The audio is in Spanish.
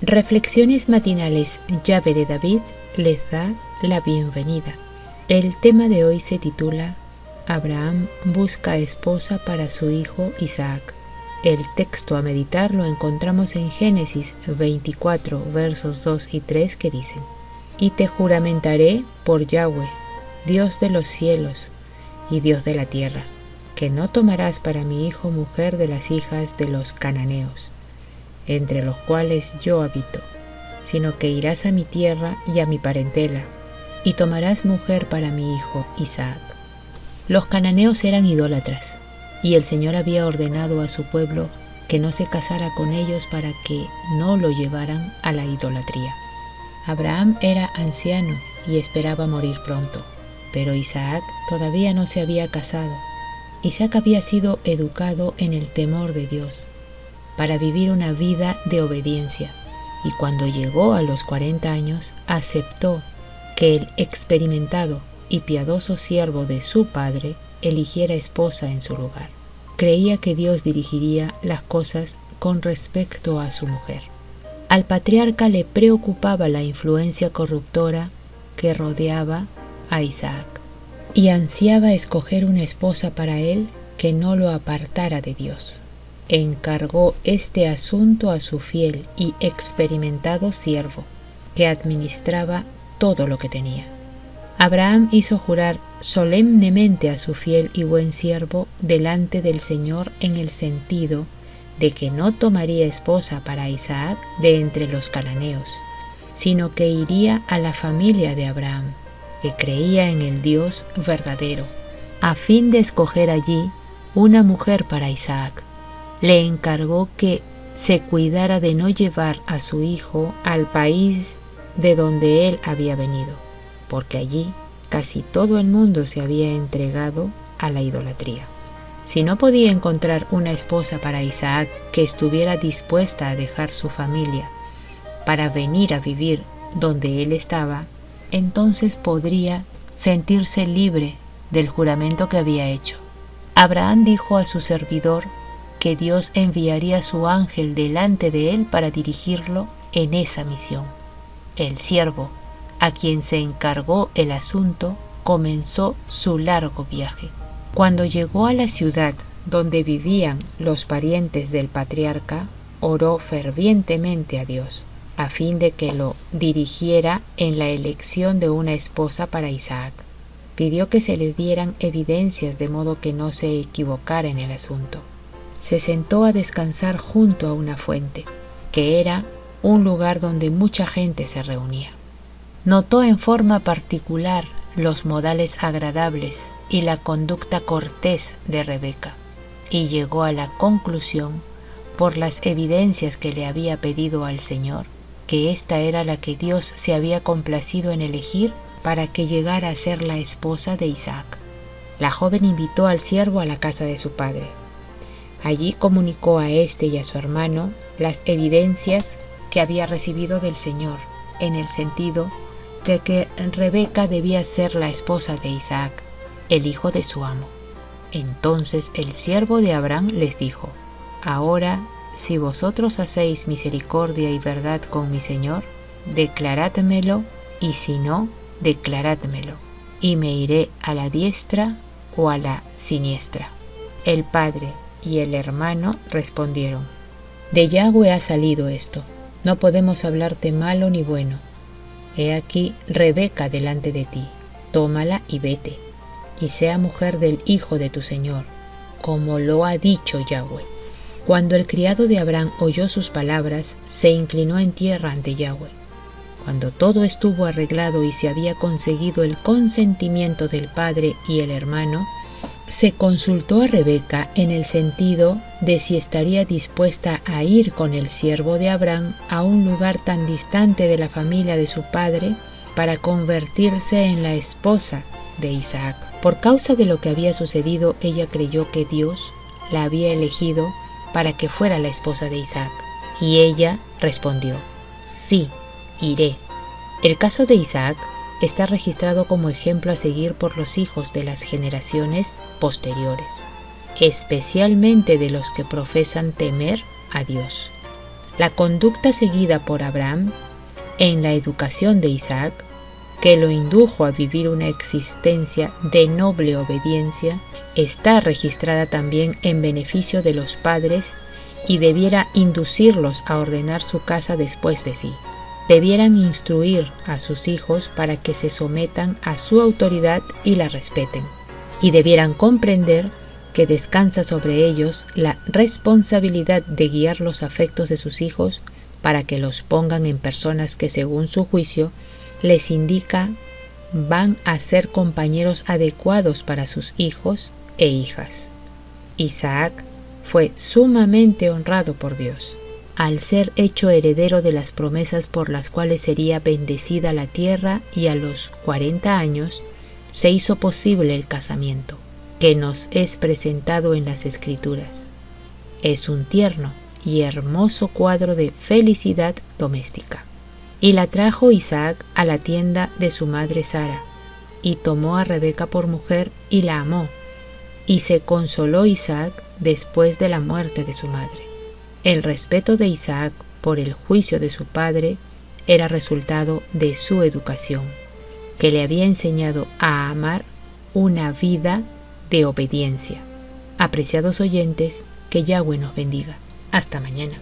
Reflexiones matinales Yahvé de David les da la bienvenida. El tema de hoy se titula Abraham busca esposa para su hijo Isaac. El texto a meditar lo encontramos en Génesis 24, versos 2 y 3 que dicen: Y te juramentaré por Yahweh, Dios de los cielos y Dios de la tierra, que no tomarás para mi hijo mujer de las hijas de los cananeos, entre los cuales yo habito, sino que irás a mi tierra y a mi parentela, y tomarás mujer para mi hijo Isaac. Los cananeos eran idólatras, y el Señor había ordenado a su pueblo que no se casara con ellos para que no lo llevaran a la idolatría. Abraham era anciano y esperaba morir pronto, pero Isaac todavía no se había casado. Isaac había sido educado en el temor de Dios, para vivir una vida de obediencia, y cuando llegó a los 40 años aceptó que el experimentado y piadoso siervo de su padre eligiera esposa en su lugar. Creía que Dios dirigiría las cosas con respecto a su mujer. Al patriarca le preocupaba la influencia corruptora que rodeaba a Isaac, y ansiaba escoger una esposa para él que no lo apartara de Dios. Encargó este asunto a su fiel y experimentado siervo, que administraba todo lo que tenía. Abraham hizo jurar solemnemente a su fiel y buen siervo delante del Señor en el sentido de que no tomaría esposa para Isaac de entre los cananeos, sino que iría a la familia de Abraham, que creía en el Dios verdadero, a fin de escoger allí una mujer para Isaac. Le encargó que se cuidara de no llevar a su hijo al país de donde él había venido, porque allí casi todo el mundo se había entregado a la idolatría. Si no podía encontrar una esposa para Isaac que estuviera dispuesta a dejar su familia para venir a vivir donde él estaba, entonces podría sentirse libre del juramento que había hecho. Abraham dijo a su servidor que Dios enviaría a su ángel delante de él para dirigirlo en esa misión. El siervo, a quien se encargó el asunto, comenzó su largo viaje. Cuando llegó a la ciudad donde vivían los parientes del patriarca, oró fervientemente a Dios, a fin de que lo dirigiera en la elección de una esposa para Isaac. Pidió que se le dieran evidencias de modo que no se equivocara en el asunto. Se sentó a descansar junto a una fuente, que era un lugar donde mucha gente se reunía. Notó en forma particular los modales agradables y la conducta cortés de Rebeca, y llegó a la conclusión, por las evidencias que le había pedido al Señor, que esta era la que Dios se había complacido en elegir para que llegara a ser la esposa de Isaac. La joven invitó al siervo a la casa de su padre. Allí comunicó a éste y a su hermano las evidencias que había recibido del Señor, en el sentido de que Rebeca debía ser la esposa de Isaac, el hijo de su amo. Entonces el siervo de Abraham les dijo: Ahora, si vosotros hacéis misericordia y verdad con mi Señor, declarádmelo, y si no, declarádmelo, y me iré a la diestra o a la siniestra. El padre y el hermano respondieron: De Yahweh ha salido esto, no podemos hablarte malo ni bueno. He aquí Rebeca delante de ti, tómala y vete, y sea mujer del hijo de tu señor, como lo ha dicho Yahweh. Cuando el criado de Abraham oyó sus palabras, se inclinó en tierra ante Yahweh. Cuando todo estuvo arreglado y se había conseguido el consentimiento del padre y el hermano, se consultó a Rebeca en el sentido de si estaría dispuesta a ir con el siervo de Abraham a un lugar tan distante de la familia de su padre para convertirse en la esposa de Isaac. Por causa de lo que había sucedido, ella creyó que Dios la había elegido para que fuera la esposa de Isaac, y ella respondió: Sí, iré. El caso de Isaac está registrado como ejemplo a seguir por los hijos de las generaciones posteriores, especialmente de los que profesan temer a Dios. La conducta seguida por Abraham en la educación de Isaac, que lo indujo a vivir una existencia de noble obediencia, está registrada también en beneficio de los padres y debiera inducirlos a ordenar su casa después de sí. Debieran instruir a sus hijos para que se sometan a su autoridad y la respeten, y debieran comprender que descansa sobre ellos la responsabilidad de guiar los afectos de sus hijos para que los pongan en personas que, según su juicio, les indica van a ser compañeros adecuados para sus hijos e hijas. Isaac fue sumamente honrado por Dios, al ser hecho heredero de las promesas por las cuales sería bendecida la tierra, y a los 40 años se hizo posible el casamiento, que nos es presentado en las Escrituras. Es un tierno y hermoso cuadro de felicidad doméstica. Y la trajo Isaac a la tienda de su madre Sara, y tomó a Rebeca por mujer y la amó, y se consoló Isaac después de la muerte de su madre. El respeto de Isaac por el juicio de su padre era resultado de su educación, que le había enseñado a amar una vida de obediencia. Apreciados oyentes, que Yahweh nos bendiga. Hasta mañana.